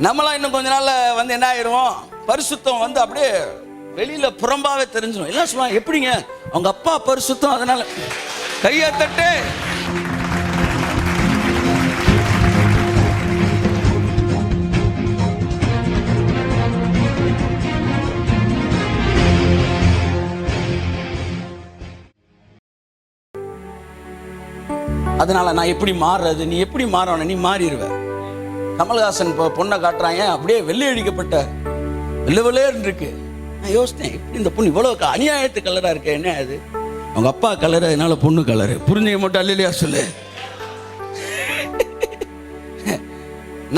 நம்மளாம் இன்னும் கொஞ்ச நாள்ல வந்து என்ன ஆயிரும், பரிசுத்தம் வந்து அப்படியே வெளியில புறம்பாவே தெரிஞ்சிடும். எல்லாம் சொல்லுவாங்க, எப்படிங்க அவங்க அப்பா பரிசுத்தம், அதனால கையை தட்டு. அதனால நான் எப்படி மாறுறது, நீ எப்படி மாறணும், நீ மாறிடுவ. கமல்ஹாசன் பொண்ணை காட்டுறாங்க, அப்படியே வெள்ளை அடிக்கப்பட்ட வெள்ளை இருக்கு. நான் யோசித்தேன், எப்படி இந்த பொண்ணு இவ்வளவு அநியாயத்து கலரா இருக்கு, என்ன அது அவங்க அப்பா கலரு, அதனால பொண்ணு கலரு. புரிஞ்சுக்க மட்டும் அல்லையா சொல்லு.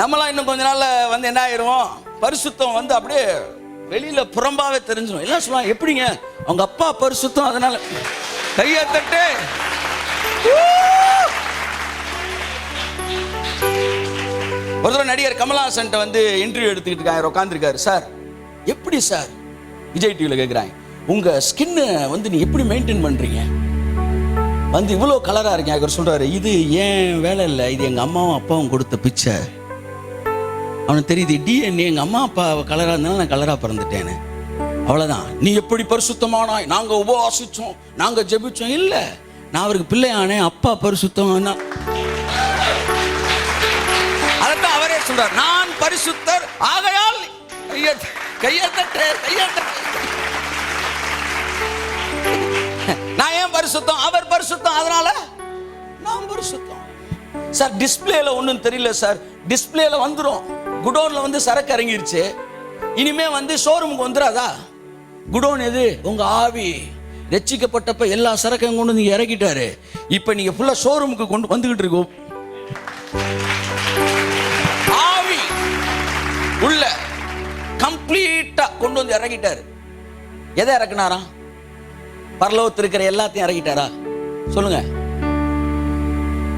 நம்மளாம் இன்னும் கொஞ்ச நாள்ல வந்து என்ன ஆயிரும், பரிசுத்தம் வந்து அப்படியே வெளியில புறம்பாவே தெரிஞ்சிடும். எல்லாம் சொல்லுவாங்க, எப்படிங்க அவங்க அப்பா பரிசுத்தம், அதனால கையை தட்டு. ஒரு தடவை நடிகர் கமல்ஹாசன் வந்து இன்டர்வியூ எடுத்துக்கிட்டு இருக்காங்க, உட்காந்துருக்காரு. சார் எப்படி சார், விஜய் டிவியில் கேட்குறாங்க, உங்க ஸ்கின்னு வந்து நீ எப்படி மெயின்டைன் பண்றீங்க, வந்து இவ்வளோ கலரா இருக்கீங்க. அவர் சொல்றாரு, இது ஏன் வேலை இல்லை, இது எங்க அம்மாவும் அப்பாவும் கொடுத்த பிச்சை. அவனுக்கு தெரியுது, டிஎன்ஏ எங்க அம்மா அப்பா கலரா இருந்தாலும் நான் கலரா பிறந்துட்டேன்னு. அவ்வளவுதான். நீ எப்படி பரிசுத்தமானாய், நாங்க உபவாசிச்சோம், நாங்க ஜெபிச்சோம். இல்ல, நான் அவருக்கு பிள்ளையானே, அப்பா பரிசுத்தம். அதான் அவரே சொல்றார், நான் பரிசுத்தர் ஆகையால் கையெழுத்து. நான் ஏன் பரிசுத்தம், அவர் பரிசுத்தம், அதனால நான் பரிசுத்தம். சார் டிஸ்பிளேல ஒன்றும் தெரியல சார், டிஸ்பிளேல வந்துடும். குடோன்ல வந்து சரக்கு இறங்கிருச்சு, இனிமே வந்து ஷோரூமுக்கு வந்துடாதா? குடோன் எது, உங்க ஆவி. ரட்சிக்கப்பட்டப்ப எல்லா சரக்கையும் கொண்டு நீங்க இறக்கிட்டாரு. இப்ப நீங்க ஃபுல்லா ஷோரூமுக்கு கொண்டு வந்துகிட்டு இருக்கோம். ஆவி உள்ள கம்ப்ளீட்டா கொண்டு வந்து இறக்கிட்டாரு. எதை இறக்குனாரா? பரலோகத்தில் இருக்கிற எல்லாத்தையும் இறக்கிட்டாரா? சொல்லுங்க.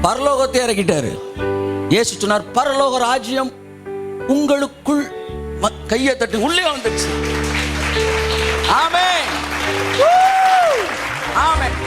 பரலோகத்தை இறக்கிட்டாரு. இயேசு சொன்னார், பரலோக ராஜ்யம் உங்களுக்குள். கையை தட்டு, உள்ளே வந்துருச்சு. ஆமென், ஆமென்.